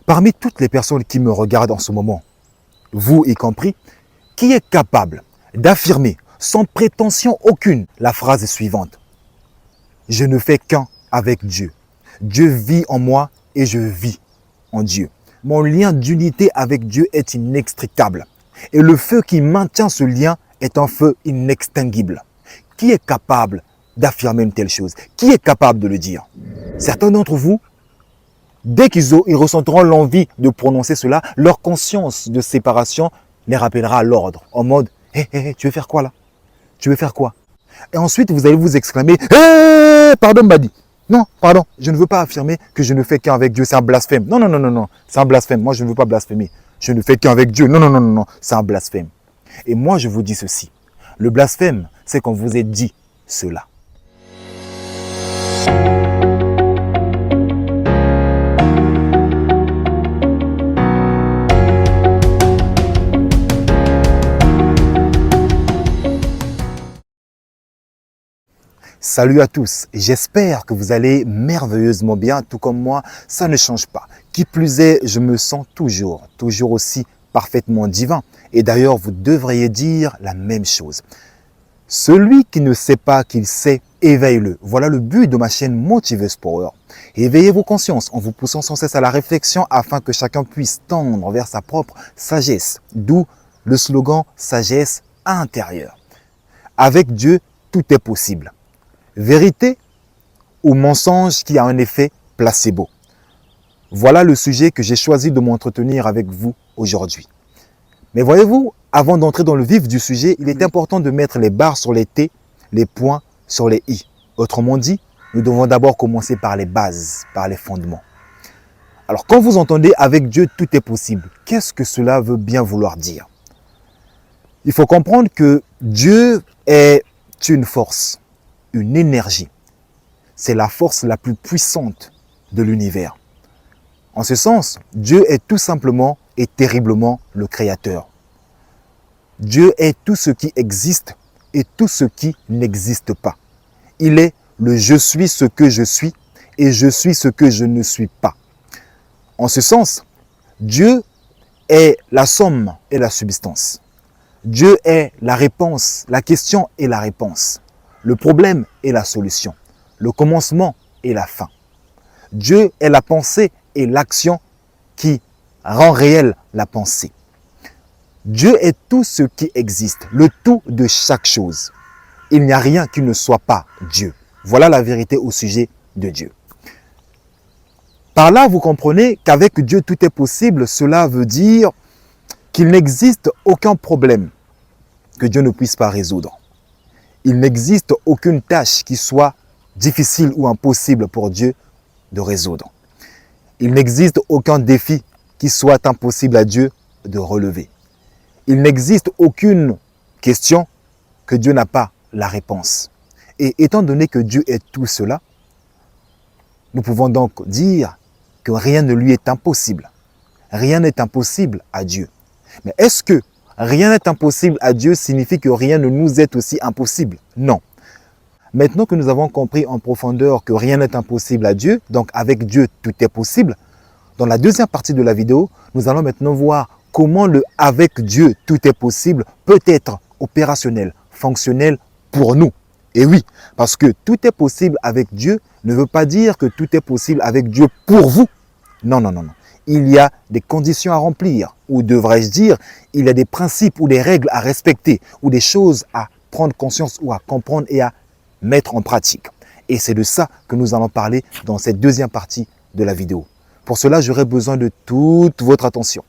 Parmi toutes les personnes qui me regardent en ce moment, vous y compris, qui est capable d'affirmer sans prétention aucune la phrase suivante: je ne fais qu'un avec Dieu. Dieu vit en moi et je vis en Dieu. Mon lien d'unité avec Dieu est inextricable. Et le feu qui maintient ce lien est un feu inextinguible. Qui est capable d'affirmer une telle chose? Qui est capable de le dire? Certains d'entre vous, dès qu'ils ressentiront l'envie de prononcer cela, leur conscience de séparation les rappellera à l'ordre. En mode, hé, tu veux faire quoi là? Tu veux faire quoi? Et ensuite, vous allez vous exclamer, hé, pardon Badi. Non, pardon, je ne veux pas affirmer que je ne fais qu'un avec Dieu, c'est un blasphème. Non, non, non, non, non, c'est un blasphème. Moi, je ne veux pas blasphémer. Je ne fais qu'un avec Dieu. Non, non, non, non, non, c'est un blasphème. Et moi, je vous dis ceci. Le blasphème, c'est qu'on vous ait dit cela. Salut à tous, j'espère que vous allez merveilleusement bien, tout comme moi, ça ne change pas. Qui plus est, je me sens toujours aussi parfaitement divin. Et d'ailleurs, vous devriez dire la même chose. Celui qui ne sait pas qu'il sait, éveille-le. Voilà le but de ma chaîne Motiveuse Power. Éveillez vos consciences en vous poussant sans cesse à la réflexion afin que chacun puisse tendre vers sa propre sagesse. D'où le slogan « Sagesse intérieure ». Avec Dieu, tout est possible. Vérité ou mensonge qui a un effet placebo? Voilà le sujet que j'ai choisi de m'entretenir avec vous aujourd'hui. Mais voyez-vous, avant d'entrer dans le vif du sujet, il est important de mettre les barres sur les T, les points sur les I. Autrement dit, nous devons d'abord commencer par les bases, par les fondements. Alors quand vous entendez « avec Dieu, tout est possible », qu'est-ce que cela veut bien vouloir dire? Il faut comprendre que Dieu est une force, une énergie. C'est la force la plus puissante de l'univers. En ce sens, Dieu est tout simplement et terriblement le Créateur. Dieu est tout ce qui existe et tout ce qui n'existe pas. Il est le « je suis ce que je suis » et « je suis ce que je ne suis pas ». En ce sens, Dieu est la somme et la substance. Dieu est la réponse, la question et la réponse. Le problème est la solution, le commencement et la fin. Dieu est la pensée et l'action qui rend réelle la pensée. Dieu est tout ce qui existe, le tout de chaque chose. Il n'y a rien qui ne soit pas Dieu. Voilà la vérité au sujet de Dieu. Par là, vous comprenez qu'avec Dieu, tout est possible. Cela veut dire qu'il n'existe aucun problème que Dieu ne puisse pas résoudre. Il n'existe aucune tâche qui soit difficile ou impossible pour Dieu de résoudre. Il n'existe aucun défi qui soit impossible à Dieu de relever. Il n'existe aucune question que Dieu n'a pas la réponse. Et étant donné que Dieu est tout cela, nous pouvons donc dire que rien ne lui est impossible. Rien n'est impossible à Dieu. Mais est-ce que rien n'est impossible à Dieu signifie que rien ne nous est aussi impossible? Non. Maintenant que nous avons compris en profondeur que rien n'est impossible à Dieu, donc avec Dieu tout est possible, dans la deuxième partie de la vidéo, nous allons maintenant voir comment le « avec Dieu tout est possible » peut être opérationnel, fonctionnel pour nous. Et oui, parce que tout est possible avec Dieu ne veut pas dire que tout est possible avec Dieu pour vous. Non, non, non, non. Il y a des conditions à remplir, ou devrais-je dire, il y a des principes ou des règles à respecter, ou des choses à prendre conscience ou à comprendre et à mettre en pratique. Et c'est de ça que nous allons parler dans cette deuxième partie de la vidéo. Pour cela, j'aurai besoin de toute votre attention.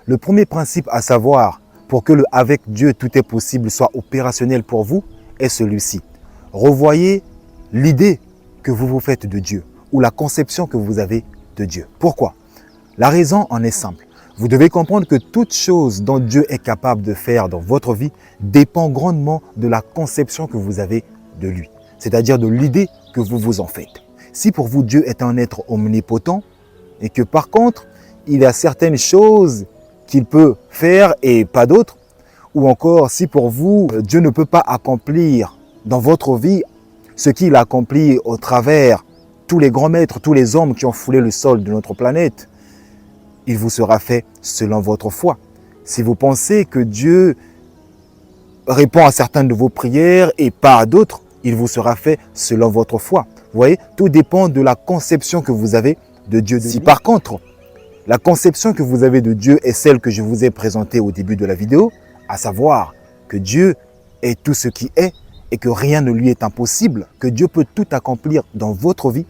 Le premier principe à savoir pour que le « avec Dieu tout est possible » soit opérationnel pour vous est celui-ci. Revoyez l'idée que vous vous faites de Dieu ou la conception que vous avez de Dieu. Pourquoi? La raison en est simple. Vous devez comprendre que toute chose dont Dieu est capable de faire dans votre vie dépend grandement de la conception que vous avez de lui, c'est-à-dire de l'idée que vous vous en faites. Si pour vous Dieu est un être omnipotent et que par contre, il y a certaines choses qu'il peut faire et pas d'autres, ou encore si pour vous, Dieu ne peut pas accomplir dans votre vie ce qu'il accomplit au travers tous les grands maîtres, tous les hommes qui ont foulé le sol de notre planète, il vous sera fait selon votre foi. Si vous pensez que Dieu répond à certaines de vos prières et pas à d'autres, il vous sera fait selon votre foi. Vous voyez, tout dépend de la conception que vous avez de Dieu. Si par contre, la conception que vous avez de Dieu est celle que je vous ai présentée au début de la vidéo, à savoir que Dieu est tout ce qui est et que rien ne lui est impossible, que Dieu peut tout accomplir dans votre vie,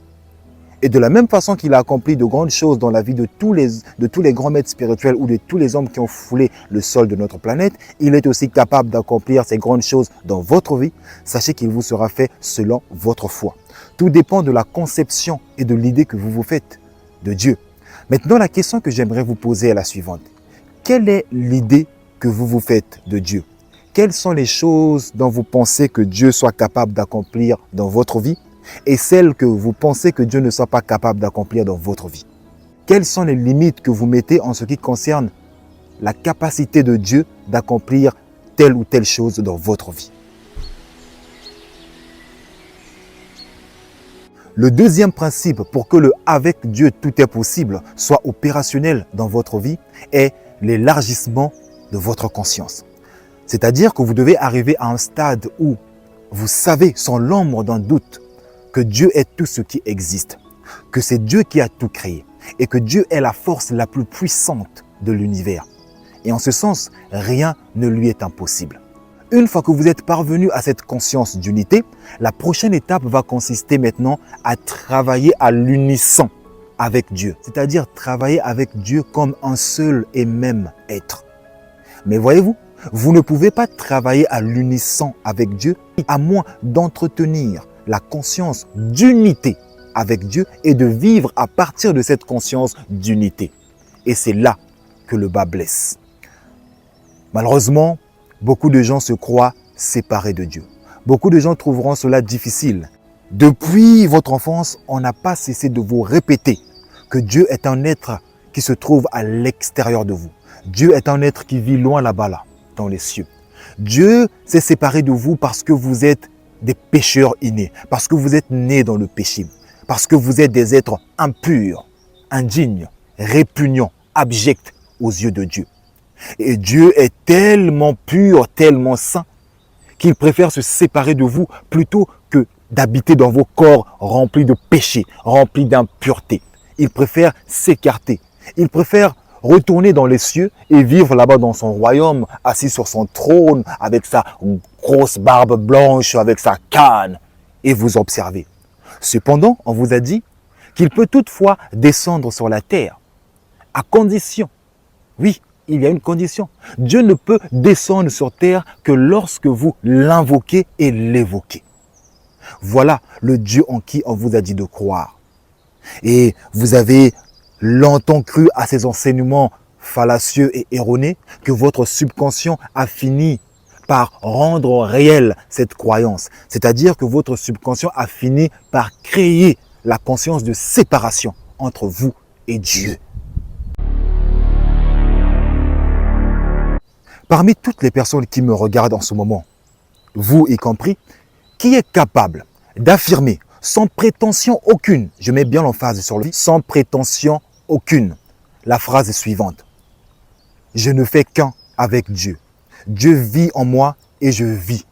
et de la même façon qu'il a accompli de grandes choses dans la vie de tous les grands maîtres spirituels ou de tous les hommes qui ont foulé le sol de notre planète, il est aussi capable d'accomplir ces grandes choses dans votre vie. Sachez qu'il vous sera fait selon votre foi. Tout dépend de la conception et de l'idée que vous vous faites de Dieu. Maintenant, la question que j'aimerais vous poser est la suivante. Quelle est l'idée que vous vous faites de Dieu? Quelles sont les choses dont vous pensez que Dieu soit capable d'accomplir dans votre vie et celles que vous pensez que Dieu ne soit pas capable d'accomplir dans votre vie? Quelles sont les limites que vous mettez en ce qui concerne la capacité de Dieu d'accomplir telle ou telle chose dans votre vie? Le deuxième principe pour que le « avec Dieu tout est possible » soit opérationnel dans votre vie est l'élargissement de votre conscience. C'est-à-dire que vous devez arriver à un stade où vous savez sans l'ombre d'un doute que Dieu est tout ce qui existe, que c'est Dieu qui a tout créé et que Dieu est la force la plus puissante de l'univers. Et en ce sens, rien ne lui est impossible. Une fois que vous êtes parvenu à cette conscience d'unité, la prochaine étape va consister maintenant à travailler à l'unisson avec Dieu, c'est-à-dire travailler avec Dieu comme un seul et même être. Mais voyez-vous, vous ne pouvez pas travailler à l'unisson avec Dieu à moins d'entretenir la conscience d'unité avec Dieu et de vivre à partir de cette conscience d'unité. Et c'est là que le bas blesse. Malheureusement, beaucoup de gens se croient séparés de Dieu. Beaucoup de gens trouveront cela difficile. Depuis votre enfance, on n'a pas cessé de vous répéter que Dieu est un être qui se trouve à l'extérieur de vous. Dieu est un être qui vit loin là-bas, là, dans les cieux. Dieu s'est séparé de vous parce que vous êtes des pécheurs innés, parce que vous êtes nés dans le péché, parce que vous êtes des êtres impurs, indignes, répugnants, abjects aux yeux de Dieu. Et Dieu est tellement pur, tellement saint, qu'il préfère se séparer de vous plutôt que d'habiter dans vos corps remplis de péchés, remplis d'impureté. Il préfère s'écarter. Il préfère retourner dans les cieux et vivre là-bas dans son royaume, assis sur son trône, avec sa grosse barbe blanche, avec sa canne, et vous observer. Cependant, on vous a dit qu'il peut toutefois descendre sur la terre, à condition, oui, il y a une condition. Dieu ne peut descendre sur terre que lorsque vous l'invoquez et l'évoquez. Voilà le Dieu en qui on vous a dit de croire. Et vous avez longtemps cru à ces enseignements fallacieux et erronés que votre subconscient a fini par rendre réelle cette croyance. C'est-à-dire que votre subconscient a fini par créer la conscience de séparation entre vous et Dieu. Parmi toutes les personnes qui me regardent en ce moment, vous y compris, qui est capable d'affirmer sans prétention aucune, je mets bien l'emphase sur lui, sans prétention aucune, la phrase suivante. Je ne fais qu'un avec Dieu. Dieu vit en moi et je vis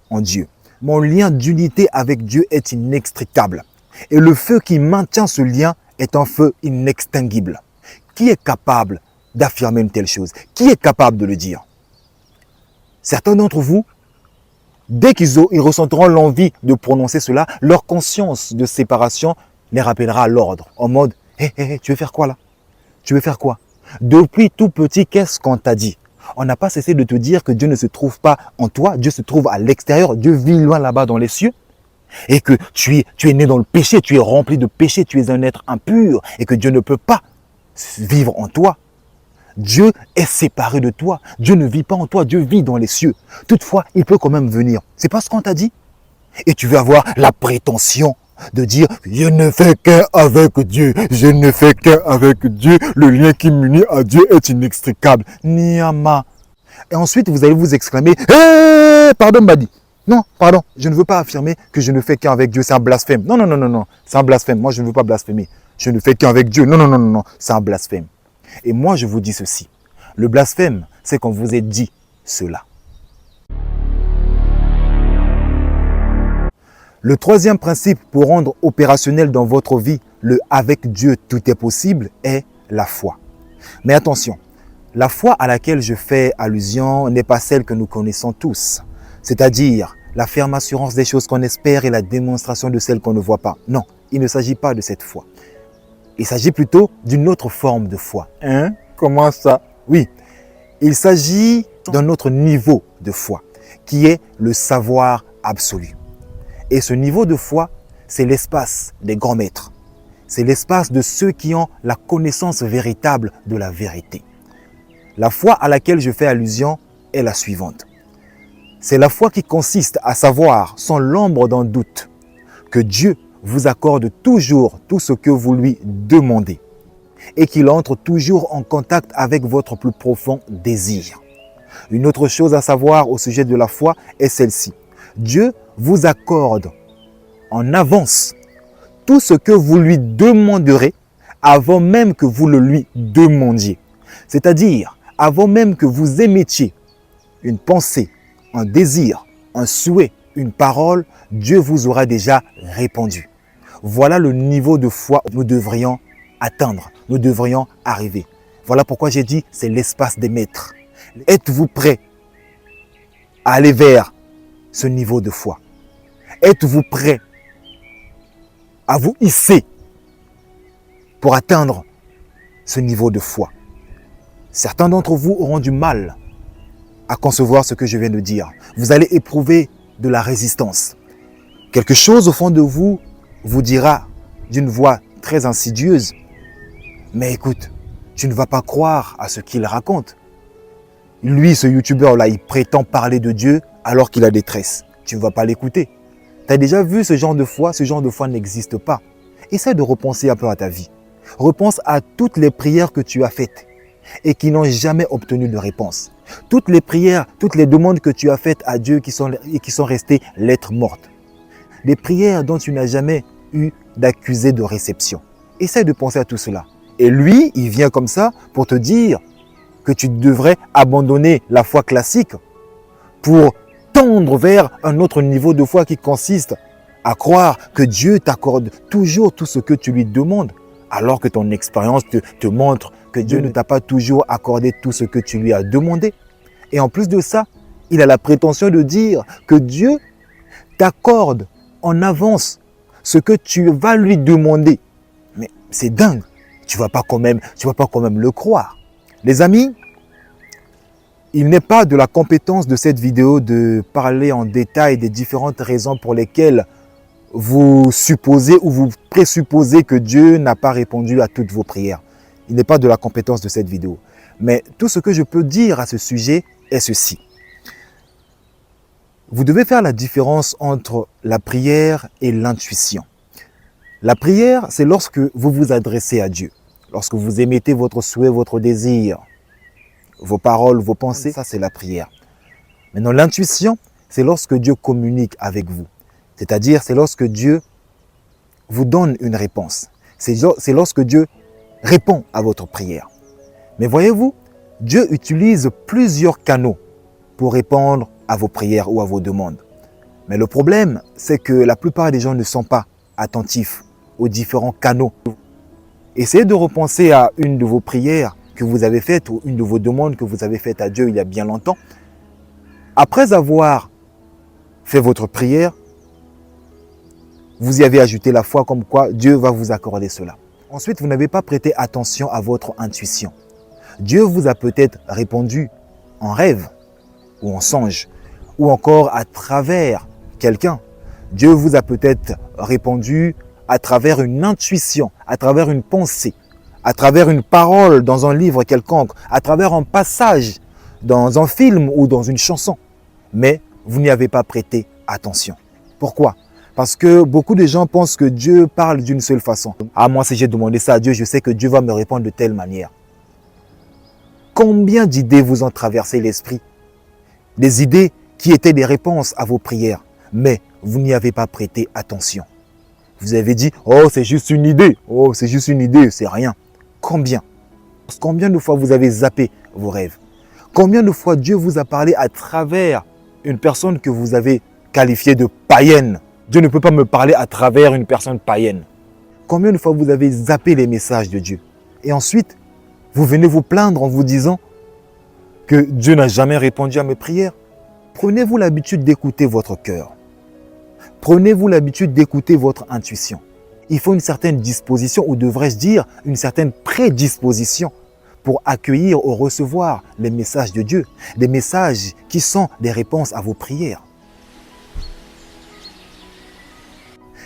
en Dieu. Mon lien d'unité avec Dieu est inextricable. Et le feu qui maintient ce lien est un feu inextinguible. Qui est capable d'affirmer une telle chose? Qui est capable de le dire? Certains d'entre vous, dès qu'ils ressentiront l'envie de prononcer cela, leur conscience de séparation les rappellera à l'ordre. En mode, hé, tu veux faire quoi là? Tu veux faire quoi? Depuis tout petit, qu'est-ce qu'on t'a dit? On n'a pas cessé de te dire que Dieu ne se trouve pas en toi, Dieu se trouve à l'extérieur, Dieu vit loin là-bas dans les cieux. Et que tu es né dans le péché, tu es rempli de péché, tu es un être impur et que Dieu ne peut pas vivre en toi. Dieu est séparé de toi. Dieu ne vit pas en toi, Dieu vit dans les cieux. Toutefois, il peut quand même venir. C'est pas ce qu'on t'a dit? Et tu veux avoir la prétention de dire « Je ne fais qu'un avec Dieu, je ne fais qu'un avec Dieu, le lien qui m'unit à Dieu est inextricable. » Niyama. Et ensuite, vous allez vous exclamer « Hé, pardon Badi, Non, pardon, je ne veux pas affirmer que je ne fais qu'un avec Dieu, c'est un blasphème. Non, non, non, non, non, c'est un blasphème. Moi, je ne veux pas blasphémer. Je ne fais qu'un avec Dieu. Non, non, non, non, non, c'est un blasphème. Et moi, je vous dis ceci. Le blasphème, c'est qu'on vous ait dit cela. Le troisième principe pour rendre opérationnel dans votre vie le « avec Dieu, tout est possible » est la foi. Mais attention, la foi à laquelle je fais allusion n'est pas celle que nous connaissons tous. C'est-à-dire la ferme assurance des choses qu'on espère et la démonstration de celles qu'on ne voit pas. Non, il ne s'agit pas de cette foi. Il s'agit plutôt d'une autre forme de foi. Hein? Comment ça? Oui, il s'agit d'un autre niveau de foi, qui est le savoir absolu. Et ce niveau de foi, c'est l'espace des grands maîtres. C'est l'espace de ceux qui ont la connaissance véritable de la vérité. La foi à laquelle je fais allusion est la suivante. C'est la foi qui consiste à savoir, sans l'ombre d'un doute, que Dieu vous accorde toujours tout ce que vous lui demandez et qu'il entre toujours en contact avec votre plus profond désir. Une autre chose à savoir au sujet de la foi est celle-ci. Dieu vous accorde en avance tout ce que vous lui demanderez avant même que vous le lui demandiez. C'est-à-dire, avant même que vous émettiez une pensée, un désir, un souhait, une parole, Dieu vous aura déjà répondu. Voilà le niveau de foi que nous devrions atteindre, nous devrions arriver. Voilà pourquoi j'ai dit, c'est l'espace des maîtres. Êtes-vous prêt à aller vers ce niveau de foi? Êtes-vous prêt à vous hisser pour atteindre ce niveau de foi? Certains d'entre vous auront du mal à concevoir ce que je viens de dire. Vous allez éprouver de la résistance. Quelque chose au fond de vous vous dira d'une voix très insidieuse, mais écoute, tu ne vas pas croire à ce qu'il raconte. Lui, ce youtubeur-là, il prétend parler de Dieu alors qu'il a des tresses. Tu ne vas pas l'écouter. Tu as déjà vu ce genre de foi? Ce genre de foi n'existe pas. Essaie de repenser un peu à ta vie. Repense à toutes les prières que tu as faites et qui n'ont jamais obtenu de réponse. Toutes les prières, toutes les demandes que tu as faites à Dieu qui sont restées lettres mortes. Des prières dont tu n'as jamais eu d'accusé de réception. Essaie de penser à tout cela. Et lui, il vient comme ça pour te dire que tu devrais abandonner la foi classique pour tendre vers un autre niveau de foi qui consiste à croire que Dieu t'accorde toujours tout ce que tu lui demandes, alors que ton expérience te montre que Dieu ne t'a pas toujours accordé tout ce que tu lui as demandé. Et en plus de ça, il a la prétention de dire que Dieu t'accorde en avance ce que tu vas lui demander. Mais c'est dingue, tu ne vas pas quand même le croire. Les amis, il n'est pas de la compétence de cette vidéo de parler en détail des différentes raisons pour lesquelles vous supposez ou vous présupposez que Dieu n'a pas répondu à toutes vos prières. Il n'est pas de la compétence de cette vidéo. Mais tout ce que je peux dire à ce sujet est ceci. Vous devez faire la différence entre la prière et l'intuition. La prière, c'est lorsque vous vous adressez à Dieu. Lorsque vous émettez votre souhait, votre désir, vos paroles, vos pensées, ça c'est la prière. Maintenant, l'intuition, c'est lorsque Dieu communique avec vous. C'est-à-dire, c'est lorsque Dieu vous donne une réponse. C'est lorsque Dieu répond à votre prière. Mais voyez-vous, Dieu utilise plusieurs canaux pour répondre à vos prières ou à vos demandes. Mais le problème, c'est que la plupart des gens ne sont pas attentifs aux différents canaux. Essayez de repenser à une de vos prières que vous avez faites ou une de vos demandes que vous avez faites à Dieu il y a bien longtemps. Après avoir fait votre prière, vous y avez ajouté la foi comme quoi Dieu va vous accorder cela. Ensuite, vous n'avez pas prêté attention à votre intuition. Dieu vous a peut-être répondu en rêve ou en songe ou encore à travers quelqu'un. Dieu vous a peut-être répondu à travers une intuition, à travers une pensée, à travers une parole dans un livre quelconque, à travers un passage dans un film ou dans une chanson. Mais vous n'y avez pas prêté attention. Pourquoi? Parce que beaucoup de gens pensent que Dieu parle d'une seule façon. Ah, moi, si j'ai demandé ça à Dieu, je sais que Dieu va me répondre de telle manière. Combien d'idées vous ont traversé l'esprit? Des idées qui étaient des réponses à vos prières, mais vous n'y avez pas prêté attention. Vous avez dit, oh c'est juste une idée, oh c'est juste une idée, c'est rien. Combien de fois vous avez zappé vos rêves? Combien de fois Dieu vous a parlé à travers une personne que vous avez qualifiée de païenne? Dieu ne peut pas me parler à travers une personne païenne. Combien de fois vous avez zappé les messages de Dieu? Et ensuite, vous venez vous plaindre en vous disant que Dieu n'a jamais répondu à mes prières. Prenez-vous l'habitude d'écouter votre cœur. Prenez-vous l'habitude d'écouter votre intuition. Il faut une certaine disposition, ou devrais-je dire une certaine prédisposition pour accueillir ou recevoir les messages de Dieu, des messages qui sont des réponses à vos prières.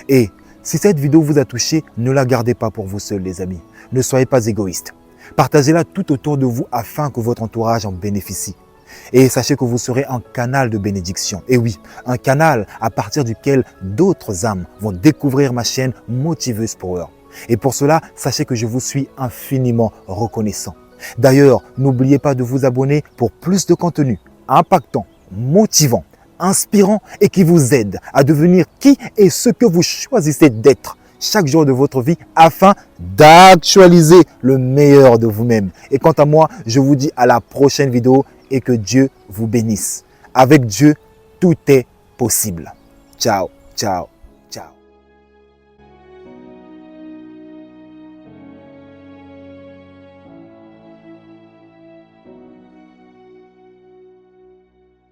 Et si cette vidéo vous a touché, ne la gardez pas pour vous seuls, les amis. Ne soyez pas égoïstes. Partagez-la tout autour de vous afin que votre entourage en bénéficie. Et sachez que vous serez un canal de bénédiction. Et oui, un canal à partir duquel d'autres âmes vont découvrir ma chaîne Motiveuse Power. Et pour cela, sachez que je vous suis infiniment reconnaissant. D'ailleurs, n'oubliez pas de vous abonner pour plus de contenu impactant, motivant, inspirant et qui vous aide à devenir qui et ce que vous choisissez d'être chaque jour de votre vie afin d'actualiser le meilleur de vous-même. Et quant à moi, je vous dis à la prochaine vidéo et que Dieu vous bénisse. Avec Dieu, tout est possible. Ciao, ciao.